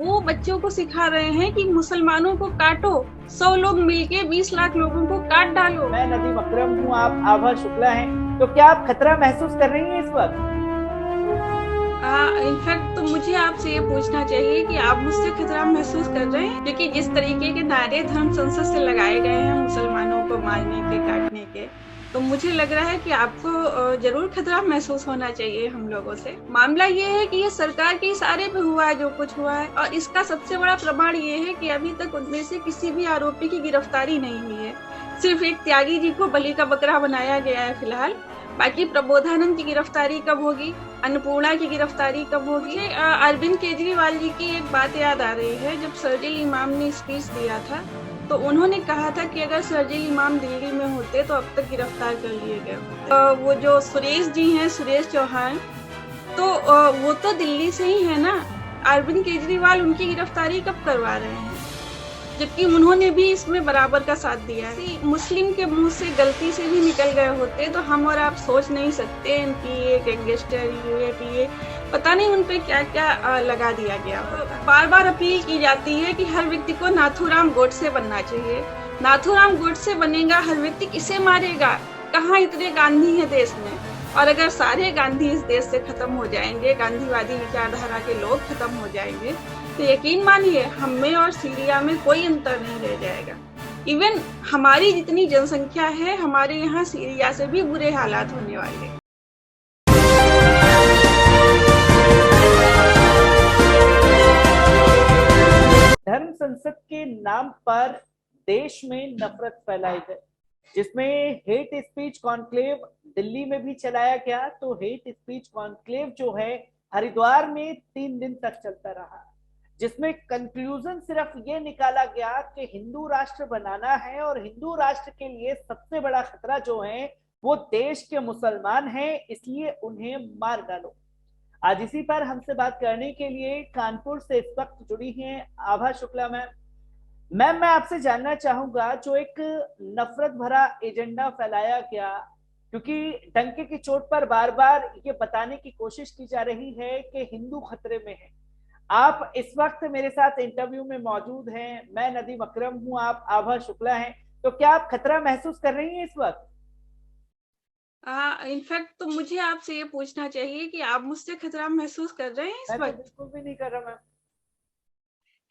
वो बच्चों को सिखा रहे हैं कि मुसलमानों को काटो, 100 लोग मिलके 20 लाख लोगों को काट डालो। मैं नदीम अकरम हूँ, आप आभा शुक्ला हैं। तो क्या आप खतरा महसूस कर रही हैं इस वक्त? इनफैक्ट तो मुझे आपसे ये पूछना चाहिए कि आप मुझसे खतरा महसूस कर रहे हैं, क्योंकि जिस तरीके के नारे धर्म संसद से लगाए गए हैं मुसलमानों को मारने के, काटने के, तो मुझे लग रहा है कि आपको जरूर खतरा महसूस होना चाहिए हम लोगों से। मामला ये है कि ये सरकार के इशारे पे हुआ है जो कुछ हुआ है, और इसका सबसे बड़ा प्रमाण ये है कि अभी तक उनमें से किसी भी आरोपी की गिरफ्तारी नहीं हुई है। सिर्फ एक त्यागी जी को बलि का बकरा बनाया गया है फिलहाल। बाकी प्रबोधानंद की गिरफ्तारी कब होगी, अन्नपूर्णा की गिरफ्तारी कब होगी? अरविंद केजरीवाल जी की एक बात याद आ रही है। जब शरजील इमाम ने स्पीच दिया था तो उन्होंने कहा था कि अगर शरजील इमाम दिल्ली में होते तो अब तक गिरफ्तार कर लिए गए होते। वो जो सुरेश जी हैं, सुरेश चौहान, तो वो तो दिल्ली से ही है ना। अरविंद केजरीवाल उनकी गिरफ्तारी कब करवा रहे हैं, जबकि उन्होंने भी इसमें बराबर का साथ दिया है। मुस्लिम के मुंह से गलती से भी निकल गए होते तो हम और आप सोच नहीं सकते कि ये गैंगस्टर, ये पता नहीं उन पे क्या क्या लगा दिया गया होता। बार बार अपील की जाती है कि हर व्यक्ति को नाथूराम गोडसे बनना चाहिए। नाथूराम गोडसे बनेगा, हर व्यक्ति किसे मारेगा? कहाँ इतने गांधी है देश में? और अगर सारे गांधी इस देश से खत्म हो जाएंगे, गांधीवादी विचारधारा के लोग खत्म हो जाएंगे, तो यकीन मानिए हम में और सीरिया में कोई अंतर नहीं रह जाएगा। इवन हमारी जितनी जनसंख्या है, हमारे यहाँ सीरिया से भी बुरे हालात होने वाले हैं। धर्म संसद के नाम पर देश में नफरत फैलाई है, जिसमें हेट स्पीच कॉन्क्लेव दिल्ली में भी चलाया गया। तो हेट स्पीच कॉन्क्लेव जो है हरिद्वार में 3 दिन तक चलता रहा, जिसमें कंक्लूजन सिर्फ ये निकाला गया कि हिंदू राष्ट्र बनाना है और हिंदू राष्ट्र के लिए सबसे बड़ा खतरा जो है वो देश के मुसलमान हैं, इसलिए उन्हें मार डालो। आज इसी पर हमसे बात करने के लिए कानपुर से इस वक्त जुड़ी हैं आभा शुक्ला मैम। मैम, मैं आपसे जानना चाहूंगा, जो एक नफरत भरा एजेंडा फैलाया गया, क्योंकि डंके की चोट पर बार बार ये बताने की कोशिश की जा रही है कि हिंदू खतरे में है। आप इस वक्त मेरे साथ इंटरव्यू में मौजूद हैं, मैं नदीम अकरम हूं, आप आभा शुक्ला हैं। तो क्या आप खतरा महसूस कर रही हैं इस वक्त? इनफैक्ट तो मुझे आपसे ये पूछना चाहिए कि आप मुझसे खतरा महसूस कर रहे हैं इस मैं तो वक्त? बिल्कुल भी नहीं कर रहा मैम।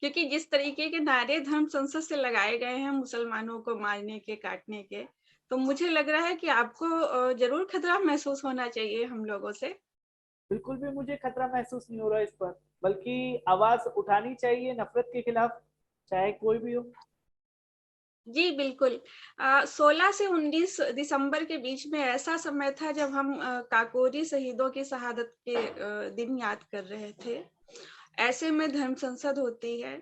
क्योंकि जिस तरीके के नारे धर्म संसद से लगाए गए हैं मुसलमानों को मारने के, काटने के, तो मुझे लग रहा है कि आपको जरूर खतरा महसूस होना चाहिए हम लोगों से। बिल्कुल भी मुझे खतरा महसूस नहीं हो रहा इस पर, बल्कि आवाज उठानी चाहिए नफरत के खिलाफ, चाहे कोई भी हो। जी बिल्कुल। 16 से 19 दिसंबर के बीच में ऐसा समय था जब हम काकोरी शहीदों की शहादत के दिन याद कर रहे थे। ऐसे में धर्म संसद होती है।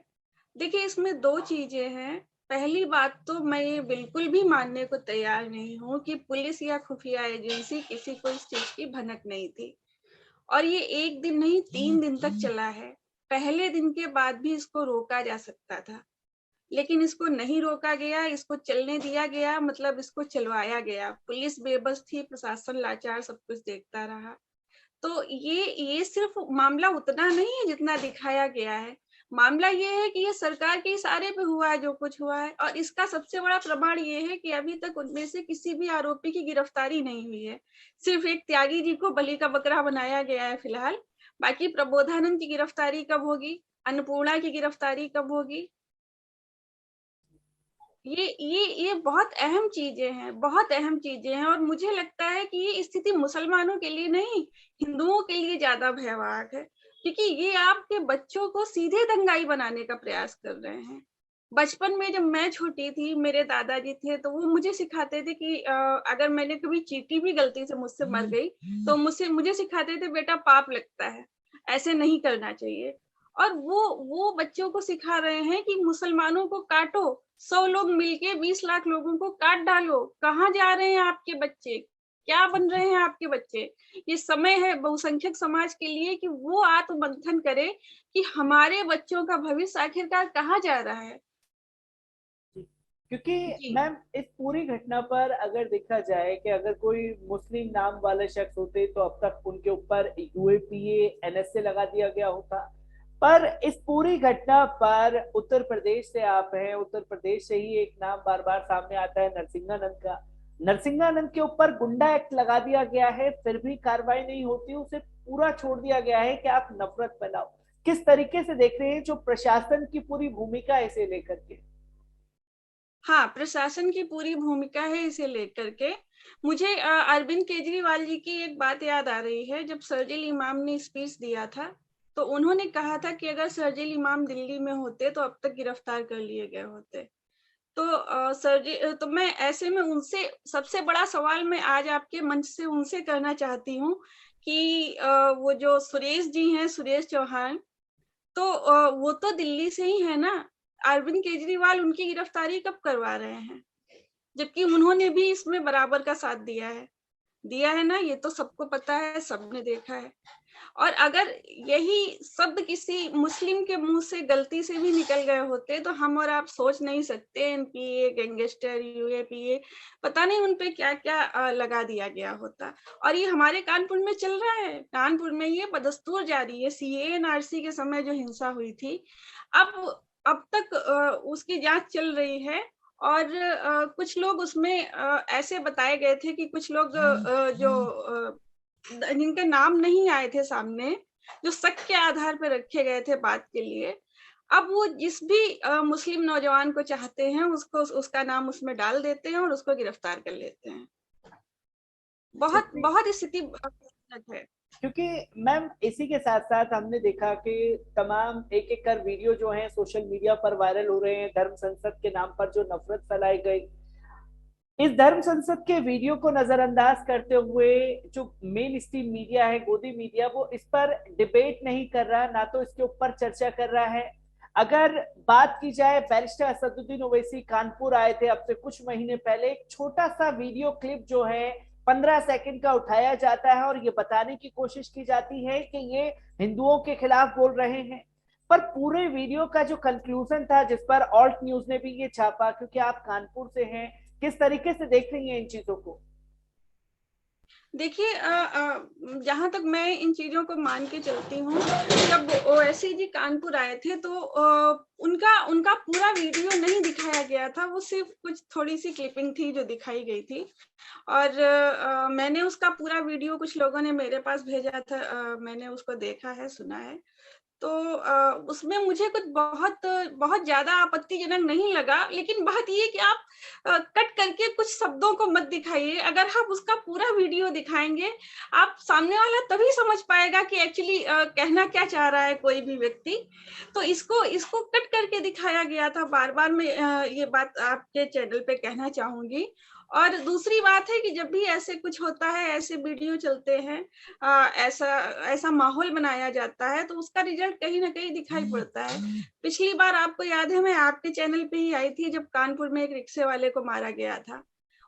देखिए, इसमें 2 चीजें हैं। पहली बात तो मैं ये बिल्कुल भी मानने को तैयार नहीं हूँ कि पुलिस या खुफिया एजेंसी किसी को इस चीज की भनक नहीं थी। और ये 1 दिन नहीं, 3 दिन तक चला है। पहले दिन के बाद भी इसको रोका जा सकता था, लेकिन इसको नहीं रोका गया, इसको चलने दिया गया, मतलब इसको चलवाया गया। पुलिस बेबस थी, प्रशासन लाचार, सब कुछ देखता रहा। तो ये सिर्फ मामला उतना नहीं है जितना दिखाया गया है। मामला ये है कि ये सरकार के इशारे पे हुआ है जो कुछ हुआ है, और इसका सबसे बड़ा प्रमाण ये है कि अभी तक उनमें से किसी भी आरोपी की गिरफ्तारी नहीं हुई है। सिर्फ एक त्यागी जी को बलि का बकरा बनाया गया है फिलहाल। बाकी प्रबोधानंद की गिरफ्तारी कब होगी, अन्नपूर्णा की गिरफ्तारी कब होगी? ये बहुत अहम चीजें हैं, बहुत अहम चीजें हैं। और मुझे लगता है कि ये स्थिति मुसलमानों के लिए नहीं, हिंदुओं के लिए ज्यादा भयावह है, क्योंकि ये आपके बच्चों को सीधे दंगाई बनाने का प्रयास कर रहे हैं। बचपन में जब मैं छोटी थी, मेरे दादाजी थे, तो वो मुझे सिखाते थे कि अगर मैंने कभी चींटी भी गलती से मुझसे मर गई तो मुझसे मुझे सिखाते थे, बेटा पाप लगता है, ऐसे नहीं करना चाहिए। और वो बच्चों को सिखा रहे हैं कि मुसलमानों को काटो, 100 लोग मिलके 20 लाख लोगों को काट डालो। कहाँ जा रहे हैं आपके बच्चे? क्या बन रहे हैं आपके बच्चे? ये समय है बहुसंख्यक समाज के लिए कि वो आत्ममंथन करे कि हमारे बच्चों का भविष्य आखिरकार कहाँ जा रहा है। क्योंकि जी। मैम, इस पूरी घटना पर अगर देखा जाए कि अगर कोई मुस्लिम नाम वाले शख्स होते तो अब तक उनके ऊपर यूएपीए एनएसए लगा दिया गया होता। पर इस पूरी घटना पर उत्तर प्रदेश से आप हैं, उत्तर प्रदेश से ही एक नाम बार बार सामने आता है नरसिंहानंद का। नरसिंहानंद के ऊपर गुंडा एक्ट लगा दिया गया है, फिर भी कार्रवाई नहीं होती, उसे पूरा छोड़ दिया गया है कि आप नफरत फैलाओ। किस तरीके से देख रहे हैं जो प्रशासन की पूरी भूमिका है इसे लेकर के? हाँ, प्रशासन की पूरी भूमिका है इसे लेकर के। मुझे अरविंद केजरीवाल जी की एक बात याद आ रही है। जब शर्जील इमाम ने स्पीच दिया था, तो उन्होंने कहा था कि अगर शर्जील इमाम दिल्ली में होते तो अब तक गिरफ्तार कर लिए गए होते। तो तो मैं ऐसे में उनसे सबसे बड़ा सवाल मैं आज आपके मंच से उनसे करना चाहती हूँ कि वो जो सुरेश जी हैं, सुरेश चौहान, तो वो तो दिल्ली से ही है ना। अरविंद केजरीवाल उनकी गिरफ्तारी कब करवा रहे हैं, जबकि उन्होंने भी इसमें बराबर का साथ दिया है ना। ये तो सबको पता है, सबने देखा है। और अगर यही शब्द किसी मुस्लिम के मुंह से गलती से भी निकल गए होते तो हम और आप सोच नहीं सकते। एनपीए, गैंगस्टर, यूएपीए, पता नहीं उन पे क्या क्या लगा दिया गया होता। और ये हमारे कानपुर में चल रहा है। कानपुर में ये बदस्तूर जारी है। सीए एनआरसी के समय जो हिंसा हुई थी, अब तक उसकी जांच चल रही है। और कुछ लोग उसमें ऐसे बताए गए थे कि कुछ लोग जो जिनके नाम नहीं आए थे सामने, जो शक के आधार पर रखे गए थे बात के लिए, अब वो जिस भी मुस्लिम नौजवान को चाहते हैं उसको उसका नाम उसमें डाल देते हैं और उसको गिरफ्तार कर लेते हैं। बहुत क्योंकि बहुत स्थिति भयानक है। क्योंकि मैम इसी के साथ साथ हमने देखा कि तमाम एक एक कर वीडियो जो हैं सोशल मीडिया पर वायरल हो रहे हैं धर्म संसद के नाम पर जो नफरत फैलाई गई। इस धर्म संसद के वीडियो को नजरअंदाज करते हुए जो मेन स्ट्रीम मीडिया है, गोदी मीडिया, वो इस पर डिबेट नहीं कर रहा, ना तो इसके ऊपर चर्चा कर रहा है। अगर बात की जाए, बैरिस्टर असदुद्दीन ओवैसी कानपुर आए थे अब से कुछ महीने पहले, एक छोटा सा वीडियो क्लिप जो है 15 सेकंड का उठाया जाता है और ये बताने की कोशिश की जाती है कि ये हिंदुओं के खिलाफ बोल रहे हैं। पर पूरे वीडियो का जो कंक्लूजन था, जिस पर ऑल्ट न्यूज ने भी ये छापा, क्योंकि आप कानपुर से हैं, किस तरीके से देख रही हैं इन चीजों को? देखिए, जहां तक मैं इन चीजों को मान के चलती हूँ, जब ओवैसी जी कानपुर आए थे तो उनका उनका पूरा वीडियो नहीं दिखाया गया था। वो सिर्फ कुछ थोड़ी सी क्लिपिंग थी जो दिखाई गई थी। और मैंने उसका पूरा वीडियो, कुछ लोगों ने मेरे पास भेजा था, मैंने उसको देखा है, सुना है। तो उसमें मुझे कुछ बहुत बहुत ज्यादा आपत्तिजनक नहीं लगा। लेकिन बात ये कि आप कट करके कुछ शब्दों को मत दिखाइए। अगर आप उसका पूरा वीडियो दिखाएंगे, आप सामने वाला तभी समझ पाएगा कि एक्चुअली कहना क्या चाह रहा है कोई भी व्यक्ति। तो इसको इसको कट करके दिखाया गया था। बार बार मैं ये बात आपके चैनल पे कहना चाहूंगी। और दूसरी बात है कि जब भी ऐसे कुछ होता है, ऐसे वीडियो चलते हैं, ऐसा ऐसा माहौल बनाया जाता है, तो उसका रिजल्ट कहीं ना कहीं दिखाई पड़ता है। पिछली बार आपको याद है, मैं आपके चैनल पे ही आई थी जब कानपुर में एक रिक्शे वाले को मारा गया था।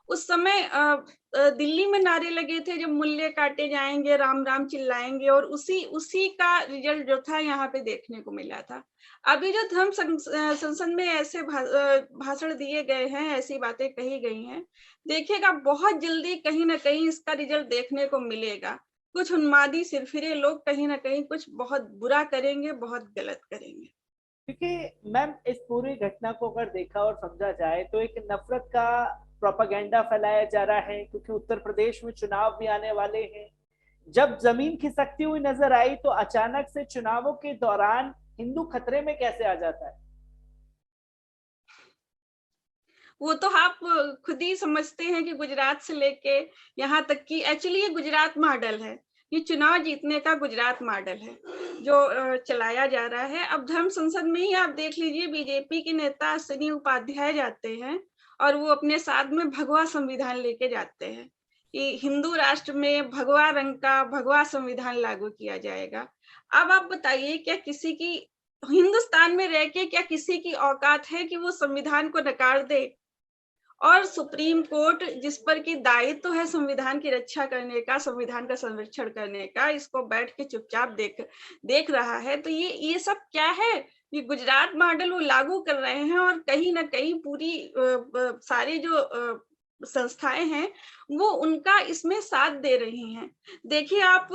उस समय दिल्ली में नारे लगे थे, जब मूल्य काटे जाएंगे राम राम चिल्लाएंगे, और उसी उसी का रिजल्ट जो था यहाँ पे देखने को मिला था। अभी जो धर्म संसद में ऐसे भाषण दिए गए हैं, ऐसी बातें कही गई हैं, देखिएगा बहुत जल्दी कहीं ना कहीं इसका रिजल्ट देखने को मिलेगा। कुछ उन्मादी सिरफिरे लोग कहीं ना कहीं कुछ बहुत बुरा करेंगे, बहुत गलत करेंगे। क्योंकि मैम इस पूरी घटना को अगर देखा और समझा जाए तो एक नफरत का प्रोपागेंडा फैलाया जा रहा है, क्योंकि उत्तर प्रदेश में चुनाव भी आने वाले हैं। जब जमीन खिसकती हुई नजर आई तो अचानक से चुनावों के दौरान हिंदू खतरे में कैसे आ जाता है? वो तो आप खुद ही समझते हैं कि गुजरात से लेके यहाँ तक कि एक्चुअली ये गुजरात मॉडल है। ये चुनाव जीतने का गुजरात मॉडल है जो चलाया जा रहा है। अब धर्म संसद में ही आप देख लीजिए, बीजेपी के नेता अश्विनी उपाध्याय जाते हैं और वो अपने साथ में भगवा संविधान लेके जाते हैं कि हिंदू राष्ट्र में भगवा रंग का भगवा संविधान लागू किया जाएगा। अब आप बताइए, क्या किसी की हिंदुस्तान में रह के क्या किसी की औकात है कि वो संविधान को नकार दे? और सुप्रीम कोर्ट, जिस पर की दायित्व है संविधान की रक्षा करने का, संविधान का संरक्षण करने का, इसको बैठ के चुपचाप देख रहा है। तो ये सब क्या है? ये गुजरात मॉडल वो लागू कर रहे हैं और कहीं ना कहीं पूरी सारी जो संस्थाएं हैं वो उनका इसमें साथ दे रही हैं। देखिए, आप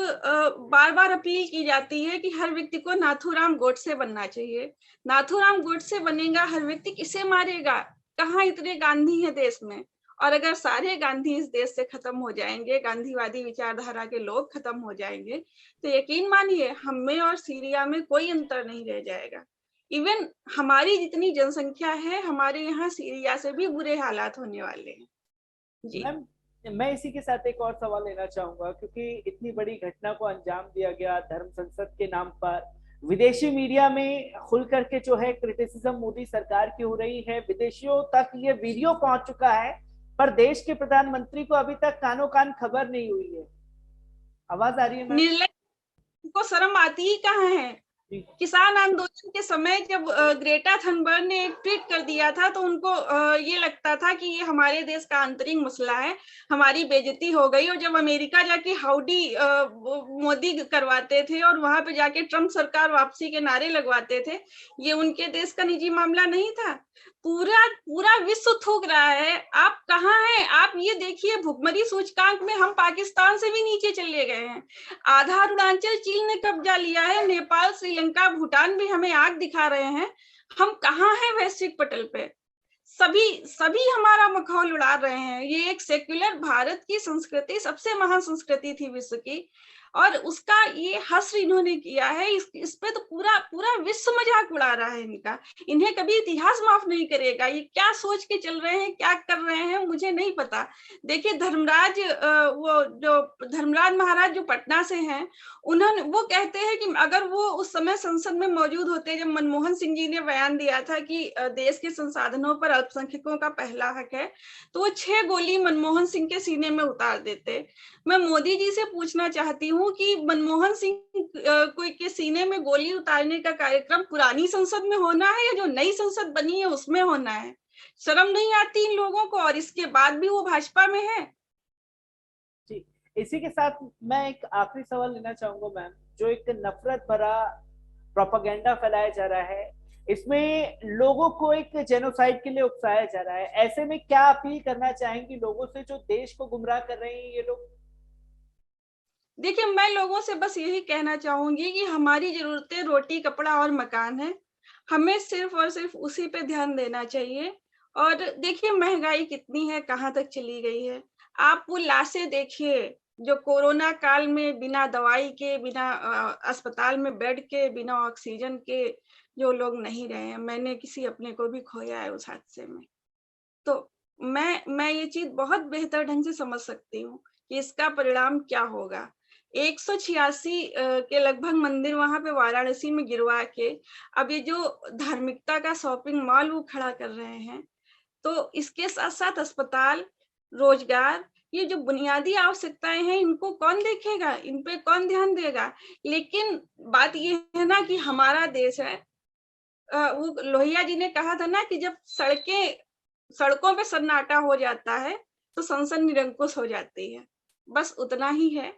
बार बार अपील की जाती है कि हर व्यक्ति को नाथूराम गोडसे बनना चाहिए। नाथूराम गोडसे बनेगा, हर व्यक्ति किसे मारेगा? कहाँ इतने गांधी हैं देश में? और अगर सारे गांधी इस देश से खत्म हो जाएंगे, गांधीवादी विचारधारा के लोग खत्म हो जाएंगे, तो यकीन मानिए हम में और सीरिया में कोई अंतर नहीं रह जाएगा। इवन हमारी जितनी जनसंख्या है, हमारे यहाँ सीरिया से भी बुरे हालात होने वाले हैं। जी मैम, मैं इसी के साथ एक और सवाल लेना चाहूंगा, क्योंकि इतनी बड़ी घटना को अंजाम दिया गया धर्म संसद के नाम पर। विदेशी मीडिया में खुल करके जो है क्रिटिसिज्म मोदी सरकार की हो रही है, विदेशियों तक ये वीडियो पहुंच चुका है, पर देश के प्रधानमंत्री को अभी तक कानो कान खबर नहीं हुई है। आवाज आ रही है मैम? निर्लज को शर्म आती ही कहाँ है? किसान आंदोलन के समय जब ग्रेटा थनबर्ग ने एक ट्वीट कर दिया था तो उनको ये लगता था कि ये हमारे देश का आंतरिक मसला है, हमारी बेइज्जती हो गई। और जब अमेरिका जाके हाउडी मोदी करवाते थे और वहां पे जाके ट्रम्प सरकार वापसी के नारे लगवाते थे, ये उनके देश का निजी मामला नहीं था। पूरा पूरा विश्व थूक रहा है। आप कहाँ हैं? आप ये देखिए, भुखमरी सूचकांक में हम पाकिस्तान से भी नीचे चले गए हैं। आधा अरुणाचल चीन ने कब्जा लिया है, नेपाल, श्रीलंका, भूटान भी हमें आग दिखा रहे हैं। हम कहाँ हैं वैश्विक पटल पे? सभी सभी हमारा मखौल उड़ा रहे हैं। ये एक सेक्युलर भारत की संस्कृति सबसे महान संस्कृति थी विश्व की, और उसका ये हश्र इन्होंने किया है। इस पे तो पूरा पूरा विश्व मजाक उड़ा रहा है इनका। इन्हें कभी इतिहास माफ नहीं करेगा। ये क्या सोच के चल रहे हैं, क्या कर रहे हैं, मुझे नहीं पता। देखिए, धर्मराज महाराज जो पटना से हैं, वो कहते हैं कि अगर वो उस समय संसद में मौजूद होते जब मनमोहन सिंह जी ने बयान दिया था कि देश के संसाधनों पर अल्पसंख्यकों का पहला हक है, तो वो 6 गोली मनमोहन सिंह के सीने में उतार देते। मैं मोदी जी से पूछना चाहती हूँ कि मनमोहन सिंह के सीने में गोली उतारने का कार्यक्रम पुरानी संसद में होना है या जो नई संसद बनी है उसमें होना है? शर्म नहीं आती इन लोगों को? और इसके बाद भी वो भाजपा में है। जी, इसी के साथ मैं एक आखिरी सवाल लेना चाहूंगा मैम। जो एक नफरत भरा प्रोपेगेंडा फैलाया जा रहा है, इसमें लोगों को एक जेनोसाइड के लिए उकसाया जा रहा है, ऐसे में क्या अपील करना चाहेंगी लोगों से जो देश को गुमराह कर रहे हैं ये लोग? देखिए, मैं लोगों से बस यही कहना चाहूंगी कि हमारी जरूरतें रोटी, कपड़ा और मकान है। हमें सिर्फ और सिर्फ उसी पे ध्यान देना चाहिए। और देखिए, महंगाई कितनी है, कहाँ तक चली गई है। आप वो लाशें देखिए जो कोरोना काल में बिना दवाई के, बिना अस्पताल में बेड के, बिना ऑक्सीजन के जो लोग नहीं रहे हैं। मैंने किसी अपने को भी खोया है उस हादसे में। तो मैं ये चीज बहुत बेहतर ढंग से समझ सकती हूँ कि इसका परिणाम क्या होगा। 186 के लगभग मंदिर वहां पे वाराणसी में गिरवा के अब ये जो धार्मिकता का शॉपिंग मॉल वो खड़ा कर रहे हैं, तो इसके साथ साथ अस्पताल, रोजगार, ये जो बुनियादी आवश्यकताएं हैं इनको कौन देखेगा? इन पे कौन ध्यान देगा? लेकिन बात ये है ना कि हमारा देश है, वो लोहिया जी ने कहा था ना कि जब सड़कों पे सन्नाटा हो जाता है तो संसद निरंकुश हो जाती है। बस उतना ही है।